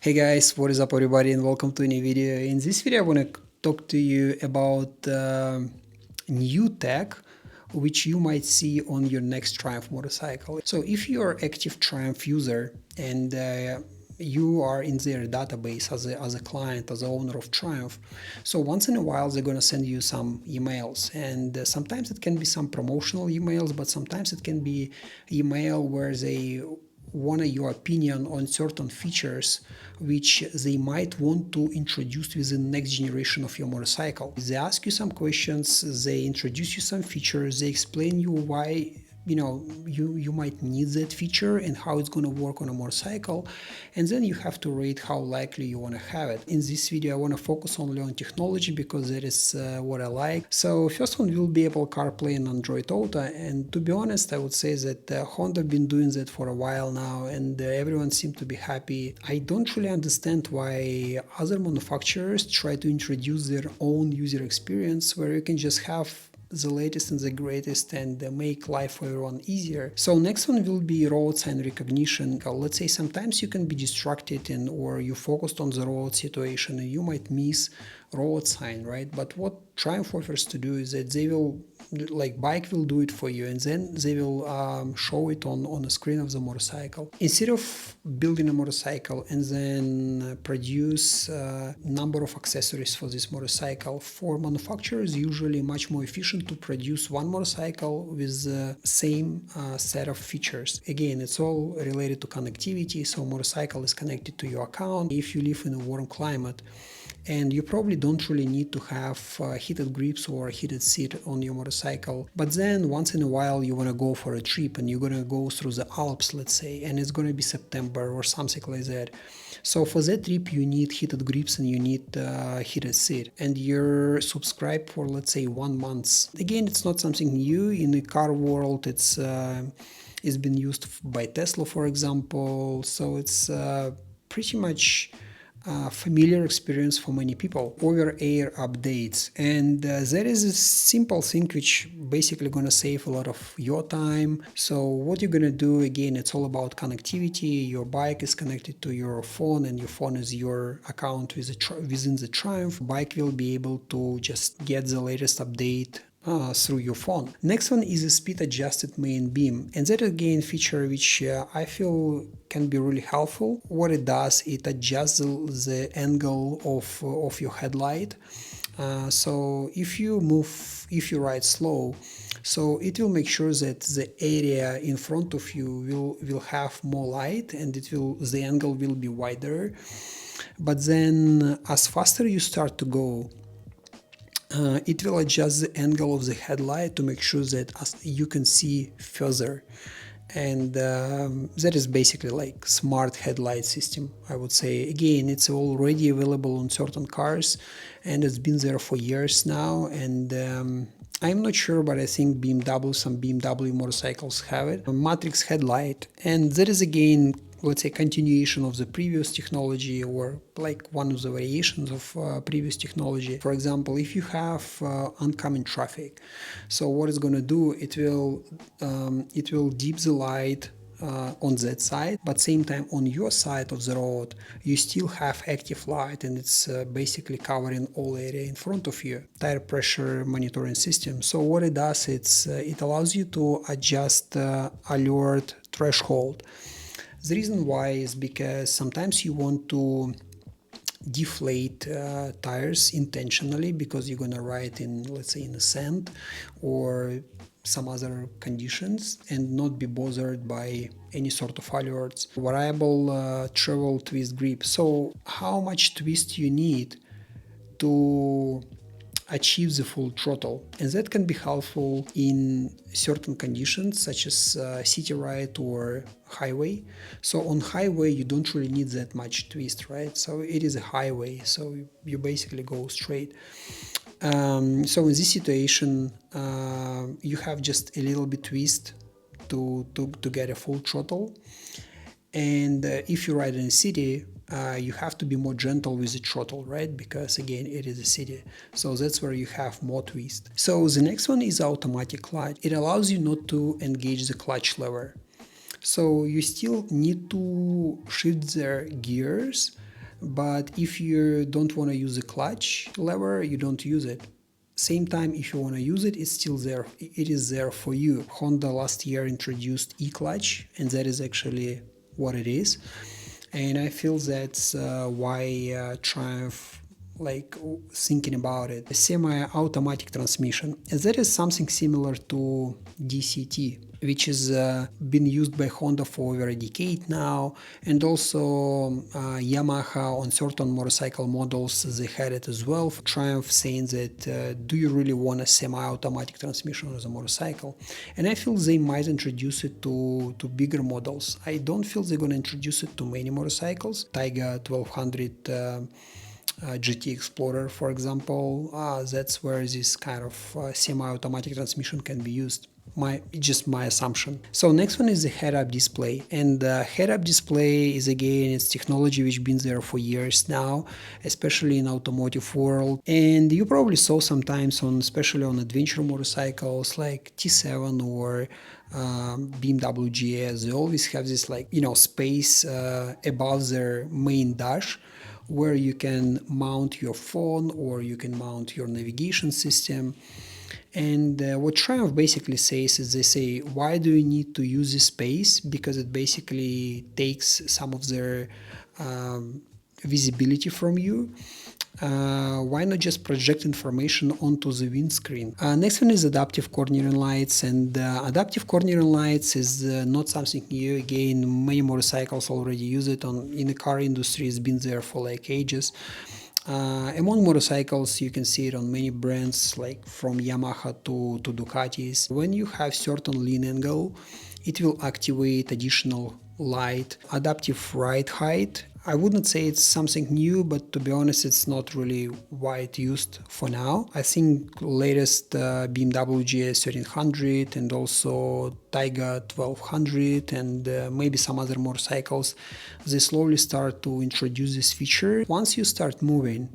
Hey guys, what is up everybody and welcome to a new video. In this video I want to talk to you about new tech which you might see on your next Triumph motorcycle. So if you are active Triumph user and you are in their database as a client, as a owner of Triumph, so once in a while they're going to send you some emails, and sometimes it can be some promotional emails, but sometimes it can be email where they want your opinion on certain features which they might want to introduce within the next generation of your motorcycle. They ask you some questions, they introduce you some features, they explain you why you might need that feature and how it's going to work on a motorcycle, and then you have to rate how likely you want to have it. In this video I want to focus only on technology because that is what I like. So first one will be Apple CarPlay and Android Auto, and to be honest I would say that Honda been doing that for a while now, and everyone seems to be happy. I don't really understand why other manufacturers try to introduce their own user experience where you can just have the latest and the greatest and make life for everyone easier. So next one will be road sign recognition. Let's say sometimes you can be distracted or you focused on the road situation and you might miss road sign, right? But what Triumph offers to do is that they will, like bike will do it for you, and then they will show it on the screen of the motorcycle. Instead of building a motorcycle and then produce a number of accessories for this motorcycle, for manufacturers usually much more efficient to produce one motorcycle with the same set of features. Again, it's all related to connectivity, so motorcycle is connected to your account. If you live in a warm climate, and you probably don't really need to have heated grips or a heated seat on your motorcycle, but then once in a while you want to go for a trip and you're going to go through the Alps, let's say, and it's going to be September or something like that. So for that trip you need heated grips and you need heated seat, and you're subscribed for, let's say, 1 month. Again, it's not something new in the car world. It's been used by Tesla, for example, so it's pretty much familiar experience for many people. Over-air updates, and there is a simple thing which basically gonna save a lot of your time. So what you're gonna do, again, it's all about connectivity. Your bike is connected to your phone and your phone is your account within the Triumph. Bike will be able to just get the latest update through your phone. Next one is a speed adjusted main beam, and that again feature which I feel can be really helpful. What it does, it adjusts the angle of your headlight. So if you ride slow, so it will make sure that the area in front of you will have more light, and the angle will be wider. But then as faster you start to go, it will adjust the angle of the headlight to make sure that you can see further, and that is basically like smart headlight system, I would say. Again, it's already available on certain cars and it's been there for years now, and I'm not sure, but I think some BMW motorcycles have it. A matrix headlight, and that is again, let's say, continuation of the previous technology, or like one of the variations of previous technology. For example, if you have oncoming traffic, so what it's going to do, it will dip the light on that side, but same time on your side of the road you still have active light, and it's basically covering all area in front of you. Tire pressure monitoring system. So what it does, it allows you to adjust alert threshold. The reason why is because sometimes you want to deflate tires intentionally because you're gonna ride in, let's say, in the sand or some other conditions and not be bothered by any sort of alerts. Variable travel twist grip. So how much twist you need to achieve the full throttle, and that can be helpful in certain conditions such as city ride or highway. So on highway you don't really need that much twist, right? So it is a highway, so you basically go straight. So in this situation you have just a little bit twist to get a full throttle. And if you ride in a city, you have to be more gentle with the throttle, right? Because again, it is a city. So that's where you have more twist. So the next one is automatic clutch. It allows you not to engage the clutch lever. So you still need to shift the gears, But if you don't want to use the clutch lever, you don't use it. Same time, if you want to use it, it's still there. It is there for you. Honda last year introduced e-clutch, and that is actually what it is. And I feel that's why Triumph, like, thinking about it. A semi-automatic transmission. And that is something similar to DCT, which has been used by Honda for over a decade now, and also Yamaha on certain motorcycle models they had it as well. Triumph saying that do you really want a semi-automatic transmission on the motorcycle? And I feel they might introduce it to bigger models. I don't feel they're going to introduce it to many motorcycles. Taiga 1200 GT Explorer, for example, that's where this kind of semi-automatic transmission can be used. Just my assumption. So next one is the head-up display, and head-up display is again it's technology which been there for years now, especially in automotive world. And you probably saw sometimes on, especially on adventure motorcycles like T7 or BMW GS, they always have this space above their main dash, where you can mount your phone or you can mount your navigation system. And what Triumph basically says is they say, why do you need to use this space? Because it basically takes some of their visibility from you. Why not just project information onto the windscreen? Next one is adaptive cornering lights, and adaptive cornering lights is not something new. Again, many motorcycles already use it. In the car industry, it's been there for like ages. Among motorcycles, you can see it on many brands, like from Yamaha to Ducatis. When you have certain lean angle, it will activate additional light. Adaptive ride height, I wouldn't say it's something new, but to be honest, it's not really wide used for now. I think latest BMW GS 1300 and also Taiga 1200 and maybe some other motorcycles, they slowly start to introduce this feature. Once you start moving,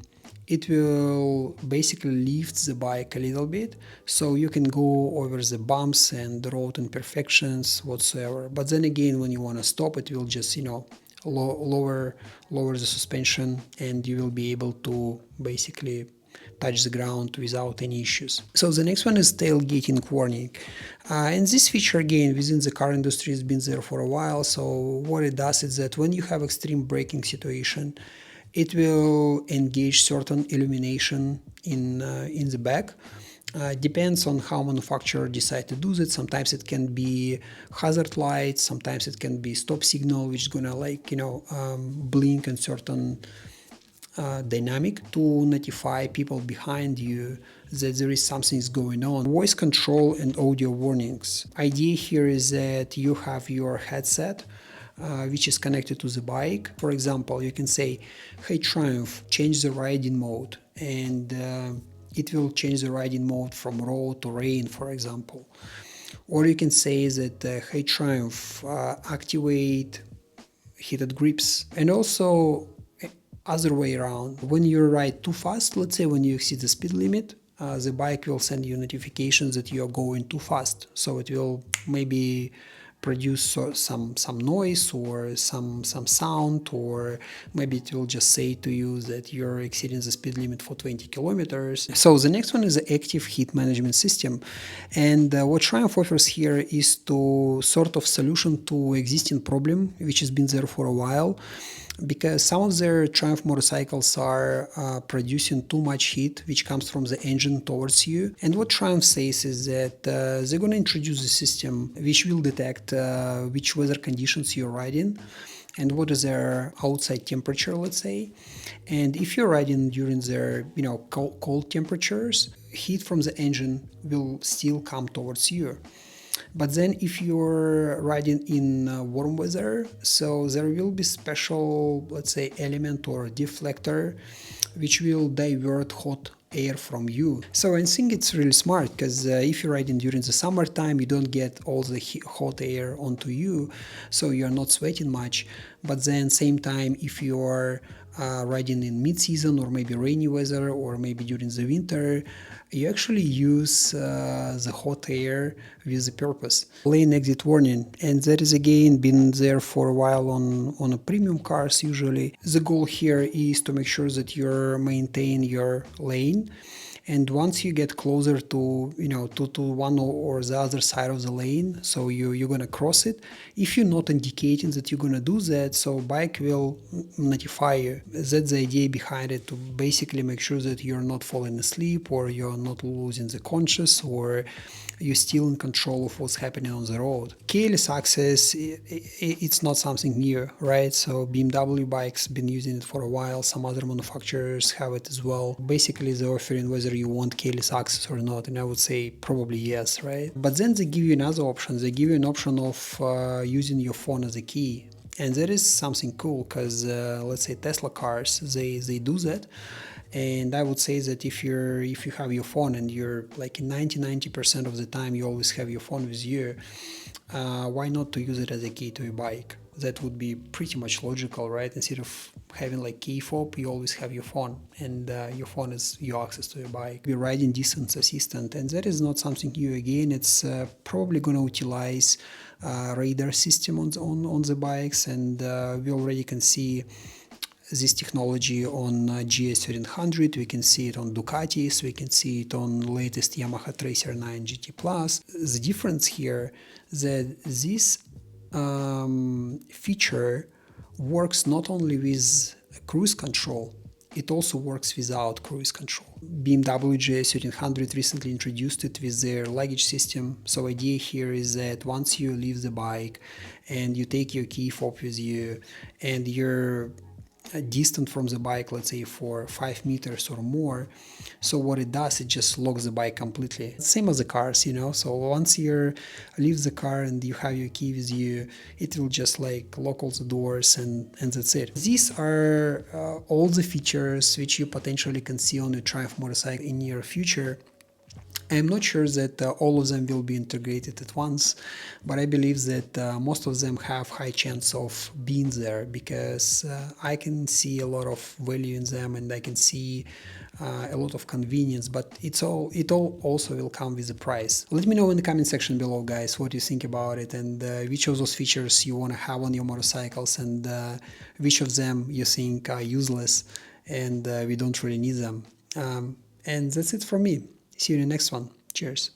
it will basically lift the bike a little bit, so you can go over the bumps and road imperfections whatsoever. But then again, when you want to stop, it will just lower the suspension, and you will be able to basically touch the ground without any issues. So the next one is tailgating warning, and this feature again within the car industry has been there for a while. So what it does is that when you have extreme braking situation, it will engage certain illumination in the back. Depends on how manufacturer decide to do that. Sometimes it can be hazard lights, sometimes it can be stop signal, which is gonna blink in certain dynamic to notify people behind you that there is something going on. Voice control and audio warnings. Idea here is that you have your headset which is connected to the bike. For example, you can say, hey Triumph, change the riding mode, and it will change the riding mode from road to rain, for example. Or you can say that, hey Triumph, activate heated grips. And also other way around, when you ride too fast, let's say when you exceed the speed limit, the bike will send you notifications that you are going too fast. So it will maybe produce some noise or some sound, or maybe it will just say to you that you're exceeding the speed limit for 20 kilometers. So the next one is the active heat management system, and what Triumph offers here is to sort of solution to existing problem which has been there for a while, because some of their Triumph motorcycles are producing too much heat which comes from the engine towards you. And what Triumph says is that they're going to introduce a system which will detect which weather conditions you're riding and what is their outside temperature, let's say. And if you're riding during their cold temperatures, heat from the engine will still come towards you. But then if you're riding in warm weather, so there will be special, let's say, element or deflector which will divert hot air from you. So I think it's really smart, because if you're riding during the summertime, you don't get all the hot air onto you, so you're not sweating much. But then same time, if you're riding in mid-season or maybe rainy weather or maybe during the winter, you actually use the hot air with a purpose. Lane exit warning, and that is again been there for a while on a premium cars usually. The goal here is to make sure that you maintain your lane, and once you get closer to to one or the other side of the lane, so you're gonna cross it, if you're not indicating that you're gonna do that, so bike will notify you. That's the idea behind it, to basically make sure that you're not falling asleep or you're not losing the conscious or you're still in control of what's happening on the road. Keyless access, it's not something new, right? So BMW bikes been using it for a while. Some other manufacturers have it as well. Basically, they're offering whether you want keyless access or not, and I would say probably yes, right? But then they give you another option. They give you an option of using your phone as a key. And that is something cool because let's say Tesla cars, they do that. And I would say that if you have your phone and you're like 90% of the time you always have your phone with you, why not to use it as a key to your bike? That would be pretty much logical, right? Instead of having like key fob, you always have your phone, and your phone is your access to your bike. We're riding distance assistant, and that is not something new. Again, it's probably going to utilize radar system on the bikes, and we already can see this technology on GS1300, we can see it on Ducatis, we can see it on latest Yamaha Tracer 9 GT+. The difference here that this feature works not only with cruise control, it also works without cruise control. BMW GS1300 recently introduced it with their luggage system. So idea here is that once you leave the bike and you take your key fob with you and you're distant from the bike, let's say for 5 meters or more, so what it does, it just locks the bike completely. Same as the cars, so once you leave the car and you have your key with you, it will just like lock all the doors, and that's it. These are all the features which you potentially can see on a Triumph motorcycle in near future. I'm not sure that all of them will be integrated at once, but I believe that most of them have high chance of being there, because I can see a lot of value in them, and I can see a lot of convenience, but it all also will come with a price. Let me know in the comment section below, guys, what you think about it, and which of those features you want to have on your motorcycles, and which of them you think are useless and we don't really need them. And that's it from me. See you in the next one. Cheers.